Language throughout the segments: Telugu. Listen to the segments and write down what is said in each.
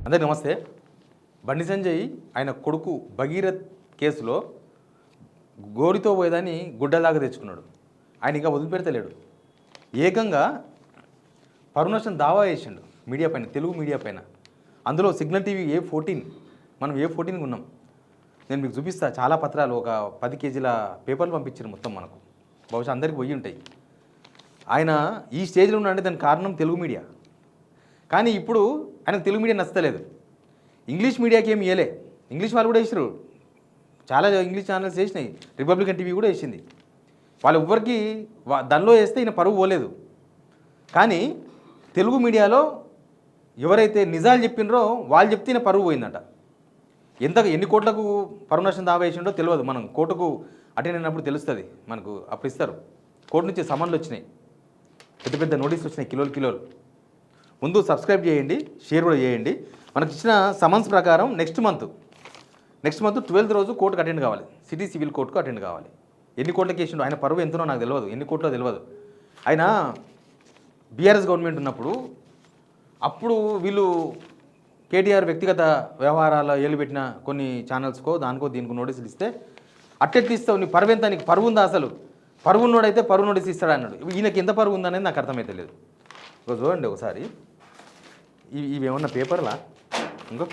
అందరికీ నమస్తే. బండి సంజయ్ ఆయన కొడుకు భగీరథ్ కేసులో గోరితో పోయేదాన్ని గుడ్డలాగా తెచ్చుకున్నాడు. ఆయన ఇంకా వదిలిపెడతలేడు. ఏకంగా పరునష్టం దావా వేసిండు మీడియా పైన, తెలుగు మీడియా పైన. అందులో సిగ్నల్ టీవీ A14, మనం A14 ఉన్నాం. నేను మీకు చూపిస్తా. చాలా పత్రాలు, ఒక 10 కేజీల పేపర్లు పంపించారు మొత్తం మనకు. బహుశా అందరికి పోయి ఉంటాయి. ఆయన ఈ స్టేజ్లో ఉన్నాడంటే దానికి కారణం తెలుగు మీడియా. కానీ ఇప్పుడు ఆయనకు తెలుగు మీడియా నచ్చలేదు. ఇంగ్లీష్ మీడియాకి ఏమి ఇవ్వలే. ఇంగ్లీష్ వాళ్ళు కూడా వేసారు, చాలా ఇంగ్లీష్ ఛానల్స్ వేసినాయి, రిపబ్లికన్ టీవీ కూడా వేసింది. వాళ్ళు ఎవ్వరికి దానిలో వేస్తే ఈయన పరువు పోలేదు. కానీ తెలుగు మీడియాలో ఎవరైతే నిజాలు చెప్పినరో వాళ్ళు చెప్తే ఈయన పరువు పోయిందట. ఎన్ని కోట్లకు పరువు నష్టం దావా వేసిండో తెలియదు. మనం కోర్టుకు అటెండ్ అయినప్పుడు తెలుస్తుంది మనకు. అప్పుడు ఇస్తారు. కోర్టు నుంచి సమన్లు వచ్చినాయి, పెద్ద పెద్ద నోటీసులు వచ్చినాయి, కిలోలు. ముందు సబ్స్క్రైబ్ చేయండి, షేర్ కూడా చేయండి. మనకి ఇచ్చిన సమన్స్ ప్రకారం నెక్స్ట్ మంత్ 12th రోజు కోర్టుకు అటెండ్ కావాలి. సిటీ సివిల్ కోర్టుకు అటెండ్ కావాలి. ఎన్ని కోట్లకి వేసిండో, ఆయన పరువు ఎంతనో నాకు తెలియదు, ఎన్ని కోట్లో తెలియదు. ఆయన బీఆర్ఎస్ గవర్నమెంట్ ఉన్నప్పుడు అప్పుడు వీళ్ళు కేటీఆర్ వ్యక్తిగత వ్యవహారాలు ఏలుపెట్టిన కొన్ని ఛానల్స్కో దానికో దీనికో నోటీసులు ఇస్తే అట్టెట్లు ఇస్తావు, నీ పరువు ఎంత, నీకు పరువు ఉందా, అసలు పరువు ఉన్నోడైతే పరువు నోటీస్ ఇస్తాడు అన్నాడు. ఈయనకి ఎంత పరువు ఉందనేది నాకు అర్థమైతే లేదు. చూడండి ఒకసారి, ఇవి ఏమన్నా పేపర్లా, ఇంకో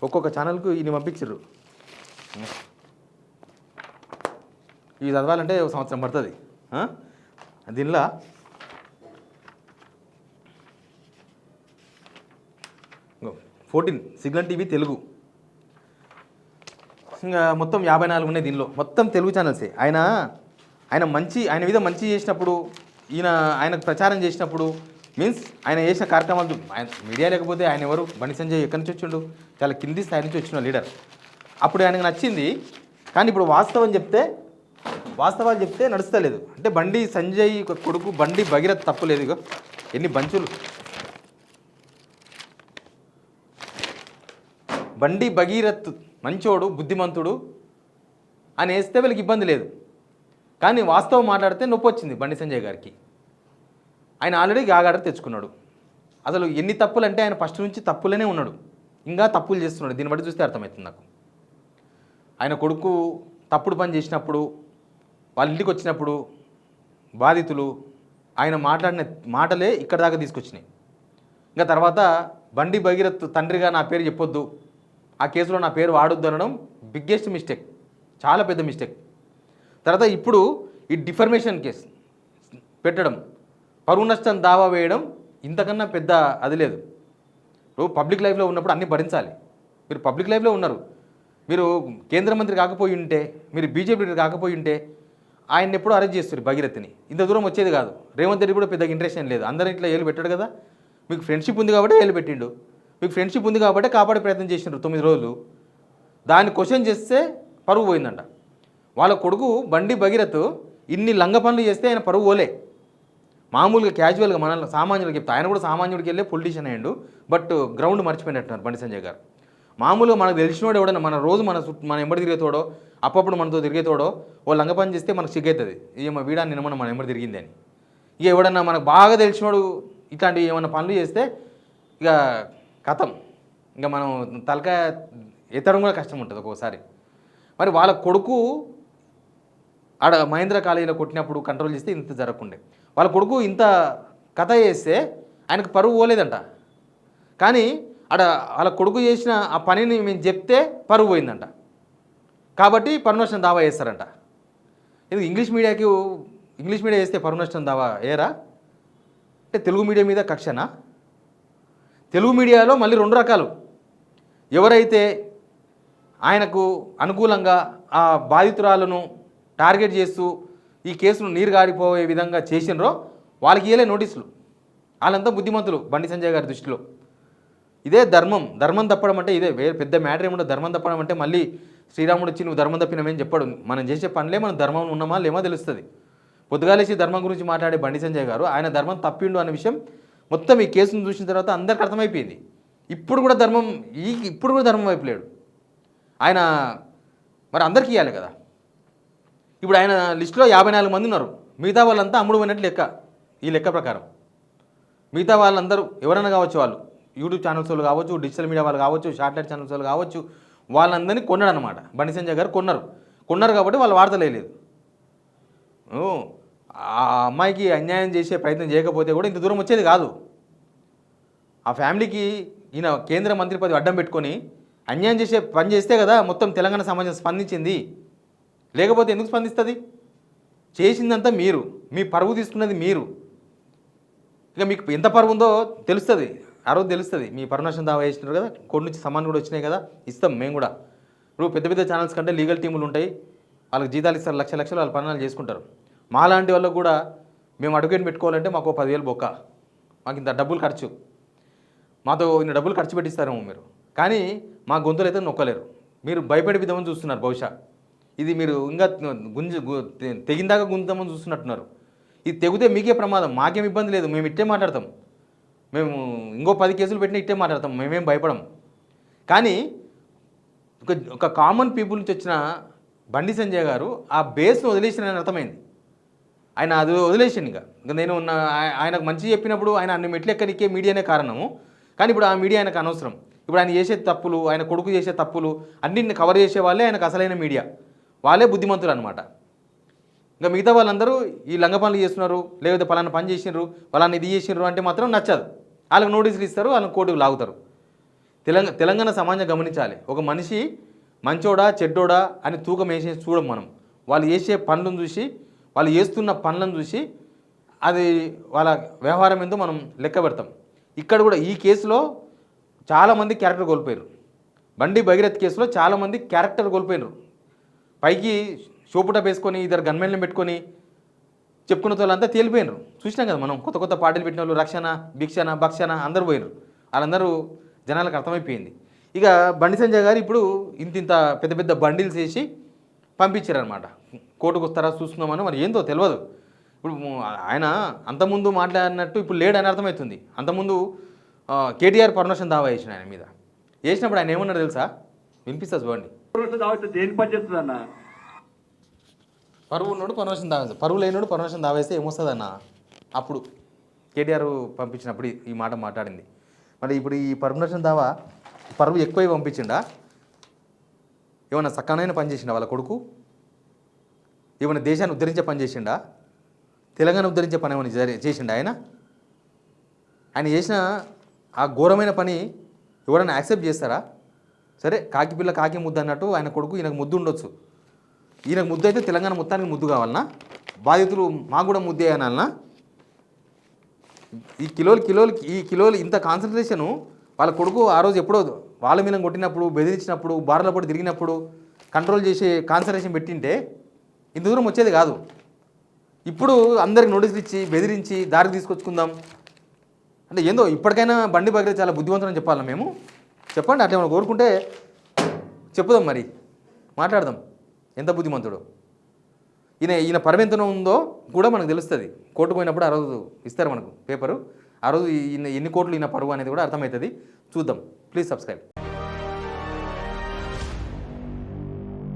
ఒక్కొక్క ఛానల్కు ఈయన పంపించారు. ఇవి చదవాలంటే ఒక సంవత్సరం పడుతుంది. దీనిలో 14 సిగ్నల్ టీవీ తెలుగు, ఇంకా మొత్తం 54 ఉన్నాయి దీనిలో, మొత్తం తెలుగు ఛానల్సే. ఆయన మీద మంచి చేసినప్పుడు, ఆయనకు ప్రచారం చేసినప్పుడు, మీన్స్ ఆయన చేసిన కార్యక్రమాలు, ఆయన మీడియా లేకపోతే ఆయన ఎవరు? బండి సంజయ్ ఎక్కడి నుంచి వచ్చిండు? చాలా కింది స్థాయి నుంచి వచ్చిన లీడర్. అప్పుడు ఆయనకు నచ్చింది. కానీ ఇప్పుడు వాస్తవాలు చెప్తే నడుస్తలేదు. అంటే బండి సంజయ్ కొడుకు బండి భగీరథ్ తప్పు లేదు. ఇగో ఎన్ని బంచులు. బండి భగీరథ్ మంచోడు, బుద్ధిమంతుడు అని వేస్తే వీళ్ళకి ఇబ్బంది లేదు. కానీ వాస్తవం మాట్లాడితే నొప్పి వచ్చింది బండి సంజయ్ గారికి. ఆయన ఆల్రెడీ గాగాడ తెచ్చుకున్నాడు. అసలు ఎన్ని తప్పులు అంటే ఆయన ఫస్ట్ నుంచి తప్పులనే ఉన్నాడు, ఇంకా తప్పులు చేస్తున్నాడు. దీన్ని బట్టి చూస్తే అర్థమవుతుంది నాకు. ఆయన కొడుకు తప్పుడు పని చేసినప్పుడు, వాళ్ళ ఇంటికి వచ్చినప్పుడు బాధితులు ఆయన మాట్లాడిన మాటలే ఇక్కడ దాకా తీసుకొచ్చినాయి. ఇంకా తర్వాత బండి భగీరథ్ తండ్రిగా నా పేరు చెప్పొద్దు, ఆ కేసులో నా పేరు వాడొద్దు అనడం బిగ్గెస్ట్ మిస్టేక్, చాలా పెద్ద మిస్టేక్. తర్వాత ఇప్పుడు ఈ డిఫర్మేషన్ కేసు పెట్టడం, పరువు నష్టం దావా వేయడం, ఇంతకన్నా పెద్ద అది లేదు. ఇప్పుడు పబ్లిక్ లైఫ్లో ఉన్నప్పుడు అన్నీ భరించాలి. మీరు పబ్లిక్ లైఫ్లో ఉన్నారు, మీరు కేంద్ర మంత్రి కాకపోయి ఉంటే, మీరు బీజేపీ కాకపోయి ఉంటే ఆయన్ని ఎప్పుడూ అరెస్ట్ చేస్తారు భగీరథ్ని. ఇంత దూరం వచ్చేది కాదు. రేవంత్ రెడ్డి కూడా పెద్దగా ఇంట్రెస్ట్ ఏం లేదు. అందరి ఇట్లా ఏళ్ళు పెట్టాడు కదా. మీకు ఫ్రెండ్షిప్ ఉంది కాబట్టి ఏళ్ళు పెట్టిండు. మీకు ఫ్రెండ్షిప్ ఉంది కాబట్టి కాపాడే ప్రయత్నం చేసినారు 9 రోజులు. దాన్ని క్వశ్చన్ చేస్తే పరువు పోయిందంట. వాళ్ళ కొడుకు బండి భగీరథ్ ఇన్ని లంగ పనులు చేస్తే ఆయన పరువు పోలే. మామూలుగా క్యాజువల్గా మన సామాన్యులకు చెప్తే, ఆయన కూడా సామాన్యుడికి వెళ్ళే పొలిటీషియన్ అయ్యాడు. బట్ గ్రౌండ్ మర్చిపోయినట్టున్నారు బండి సంజయ్ గారు. మామూలుగా మనకు తెలిసినోడు ఎవడన్నా, మన రోజు మన ఎంబడి తిరిగేతోడో, అప్పుడప్పుడు మనతో తిరిగేతోడో ఓ లంగ పని చేస్తే మనకు సిగ్గవుతుంది. ఏమో వీడా నిన్న మన ఎంబడి తిరిగింది అని. ఇక ఎవడన్నా మనకు బాగా తెలిసినోడు ఇట్లాంటివి ఏమన్నా పనులు చేస్తే ఇక కథం, ఇంకా మనం తలకాయ ఎత్తడం కూడా కష్టం ఉంటుంది ఒక్కోసారి. మరి వాళ్ళ కొడుకు ఆడ మహేంద్ర కాలేజీలో కొట్టినప్పుడు కంట్రోల్ చేస్తే ఇంత జరగకుండే. వాళ్ళ కొడుకు ఇంత కథ చేస్తే ఆయనకు పరువు పోలేదంట. కానీ ఆడ వాళ్ళ కొడుకు చేసిన ఆ పనిని మేము చెప్తే పరువు పోయిందంట. కాబట్టి పరువు నష్టం దావా వేస్తారంట. ఇది ఇంగ్లీష్ మీడియా వేస్తే పరువు నష్టం దావా ఏరా అంటే తెలుగు మీడియా మీద కక్షనా? తెలుగు మీడియాలో మళ్ళీ 2 రకాలు. ఎవరైతే ఆయనకు అనుకూలంగా ఆ బాధితురాలను టార్గెట్ చేస్తూ ఈ కేసును నీరు గారిపోయే విధంగా చేసినరో వాళ్ళకి ఇయ్యలే నోటీసులు. వాళ్ళంతా బుద్ధిమంతులు బండి సంజయ్ గారి దృష్టిలో. ఇదే ధర్మం తప్పడం అంటే ఇదే. వేరే పెద్ద మ్యాటర్ ఏముండదు. ధర్మం తప్పడం అంటే మళ్ళీ శ్రీరాముడు వచ్చి నువ్వు ధర్మం తప్పినమేం చెప్పాడు. మనం చేసే పనులే మనం ధర్మం ఉన్నామా లేమో తెలుస్తుంది. పొద్దుగాలేసి ధర్మం గురించి మాట్లాడే బండి సంజయ్ గారు ఆయన ధర్మం తప్పిండు అనే విషయం మొత్తం ఈ కేసును చూసిన తర్వాత అందరికి అర్థమైపోయింది. ఇప్పుడు కూడా ధర్మం వైపు లేడు ఆయన. మరి అందరికీ ఇవ్వాలి కదా. ఇప్పుడు ఆయన లిస్టులో 54 మంది ఉన్నారు. మిగతా వాళ్ళంతా అమ్ముడు పోయినట్టు లెక్క. ఈ లెక్క ప్రకారం మిగతా వాళ్ళందరూ ఎవరైనా కావచ్చు, వాళ్ళు యూట్యూబ్ ఛానల్స్ వాళ్ళు కావచ్చు, డిజిటల్ మీడియా వాళ్ళు కావచ్చు, శాటిలైట్ ఛానల్స్ వాళ్ళు కావచ్చు, వాళ్ళందరినీ కొన్నాడు అనమాట. బండి సంజయ్ గారు కొన్నారు కాబట్టి వాళ్ళు వార్తలేదు. ఆ అమ్మాయికి అన్యాయం చేసే ప్రయత్నం చేయకపోతే కూడా ఇంత దూరం వచ్చేది కాదు. ఆ ఫ్యామిలీకి ఈయన కేంద్ర మంత్రి పదవి అడ్డం పెట్టుకొని అన్యాయం చేసే పని చేస్తే కదా మొత్తం తెలంగాణ సమాజం స్పందించింది. లేకపోతే ఎందుకు స్పందిస్తుంది? చేసిందంతా మీరు, మీ పరువు తీసుకున్నది మీరు. ఇక మీకు ఎంత పరువు ఉందో తెలుస్తుంది, ఆ రోజు తెలుస్తుంది. మీ పరునాశం దావా వేసినారు కదా, కోర్టు నుంచి సమాన్ కూడా వచ్చినాయి కదా, ఇస్తాం మేము కూడా. ఇప్పుడు పెద్ద పెద్ద ఛానల్స్ కంటే లీగల్ టీములు ఉంటాయి, వాళ్ళకి జీతాలు ఇస్తారు, లక్షలు వాళ్ళ పనులు చేసుకుంటారు. మాలాంటి వాళ్ళకు కూడా మేము అడ్వకేట్ పెట్టుకోవాలంటే మాకు 10,000 బొక్క, మాకు ఇంత డబ్బులు ఖర్చు, మాతో ఇన్ని డబ్బులు ఖర్చు పెట్టిస్తారేమో మీరు, కానీ మా గొంతులు అయితే నొక్కలేరు. మీరు భయపడి విధమని చూస్తున్నారు. బహుశా ఇది మీరు ఇంకా తెగిందాకా గుంతామని చూస్తున్నట్టున్నారు. ఇది తెగితే మీకే ప్రమాదం, మాకేం ఇబ్బంది లేదు, మేము ఇట్టే మాట్లాడతాం. మేము ఇంకో 10 కేసులు పెట్టినా ఇట్టే మాట్లాడతాం, మేమేం భయపడం. కానీ ఒక కామన్ పీపుల్ నుంచి వచ్చిన బండి సంజయ్ గారు ఆ బేస్ను వదిలేసిన అర్థమైంది. ఆయన అది వదిలేసింది. ఇంకా నేను ఆయనకు మంచి చెప్పినప్పుడు ఆయన అన్ని మెట్లు ఎక్కడికే మీడియానే కారణము. కానీ ఇప్పుడు ఆ మీడియా ఆయనకు అనవసరం. ఇప్పుడు ఆయన చేసే తప్పులు, ఆయన కొడుకు చేసే తప్పులు అన్నింటిని కవర్ చేసే వాళ్ళే ఆయనకు అసలైన మీడియా, వాళ్ళే బుద్ధిమంతులు అనమాట. ఇంకా మిగతా వాళ్ళందరూ ఈ లంగ పనులు చేస్తున్నారు, లేకపోతే పలానా పని చేసినారు, పలానా ఇది చేసినారు అంటే మాత్రం నచ్చదు. వాళ్ళకి నోటీసులు ఇస్తారు, వాళ్ళని కోర్టుకు లాగుతారు. తెలంగాణ సమాజం గమనించాలి. ఒక మనిషి మంచోడా చెడ్డోడా అని తూకం వేసేసి చూడం మనం. వాళ్ళు చేసే పనులను చూసి, వాళ్ళు చేస్తున్న పనులను చూసి అది వాళ్ళ వ్యవహారం ఏందో మనం లెక్క పెడతాం. ఇక్కడ కూడా ఈ కేసులో చాలామంది క్యారెక్టర్ కోల్పోయారు. బండి భగీరథ్ కేసులో చాలామంది క్యారెక్టర్ కోల్పోయారు. పైకి షోపుట వేసుకొని ఇద్దరు గన్మెన్లను పెట్టుకొని చెప్పుకున్న వాళ్ళంతా తేలిపోయినారు. చూసినాం కదా మనం, కొత్త పార్టీలు పెట్టిన వాళ్ళు రక్షణ, భిక్షణ, భక్షణ అందరూ పోయినారు. వాళ్ళందరూ జనాలకు అర్థమైపోయింది. ఇక బండి సంజయ్ గారు ఇప్పుడు ఇంత పెద్ద పెద్ద బండిల్స్ వేసి పంపించారనమాట. కోర్టుకు వస్తారా చూస్తున్నామని, మరి ఏందో తెలియదు. ఇప్పుడు ఆయన అంతకుముందు మాట్లాడినట్టు ఇప్పుడు లేడని అర్థమవుతుంది. అంతకుముందు కేటీఆర్ పర్మిషన్ దావా వేసిన ఆయన మీద వేసినప్పుడు ఆయన ఏమన్నాడు తెలుసా? వినిపిస్తుంది చూడండి. దేని పని చేస్తుందన్న? పరువు ఉన్నాడు పర్మిషన్ దావా, పరువు లేనోడు పర్మిషన్ దావా వేస్తే ఏమొస్తుంది అన్న? అప్పుడు కేటీఆర్ పంపించినప్పుడు ఈ మాట మాట్లాడింది. మరి ఇప్పుడు ఈ పర్మిషన్ దావా పరువు ఎక్కువ పంపించిండా? ఏమన్నా సక్కనైన పని చేసిండా వాళ్ళ కొడుకు? ఏమైనా దేశాన్ని ఉద్ధరించే పని చేసిండా? తెలంగాణ ఉద్ధరించే పని ఏమైనా చేసిండా? ఆయన చేసిన ఆ ఘోరమైన పని ఎవరైనా యాక్సెప్ట్ చేస్తారా? సరే, కాకి పిల్ల కాకి ముద్దు అన్నట్టు ఆయన కొడుకు ఈయనకు ముద్దు ఉండొచ్చు. ఈయనకు ముద్దు అయితే తెలంగాణ మొత్తానికి ముద్దు కావాలన్నా? బాధితులు మాకు కూడా ముద్దే అనాలన్నా? ఈ కిలోలు ఇంత కాన్సన్ట్రేషను వాళ్ళ కొడుకు ఆ రోజు ఎప్పుడో వాళ్ళ మీద కొట్టినప్పుడు, బెదిరించినప్పుడు, బార్ల పడి తిరిగినప్పుడు కంట్రోల్ చేసే కాన్సన్ట్రేషన్ పెట్టింటే ఇంత దూరం వచ్చేది కాదు. ఇప్పుడు అందరికి నోటీసులు ఇచ్చి బెదిరించి దారికి తీసుకొచ్చుకుందాం అంటే ఏందో. ఇప్పటికైనా బండి భగీరథ్ చాలా బుద్ధివంతులని చెప్పాలా మేము? చెప్పండి, అట్లా ఏమైనా కోరుకుంటే చెప్పుదాం, మరి మాట్లాడదాం ఎంత బుద్ధిమంతుడు. ఈయన పరువు ఎంత ఉందో కూడా మనకు తెలుస్తుంది. కోర్టుకు పోయినప్పుడు ఆ రోజు ఇస్తారు మనకు పేపరు. ఆ రోజు ఈయన ఎన్ని కోట్లు ఈయన పరువు అనేది కూడా అర్థమవుతుంది. చూద్దాం. Please subscribe.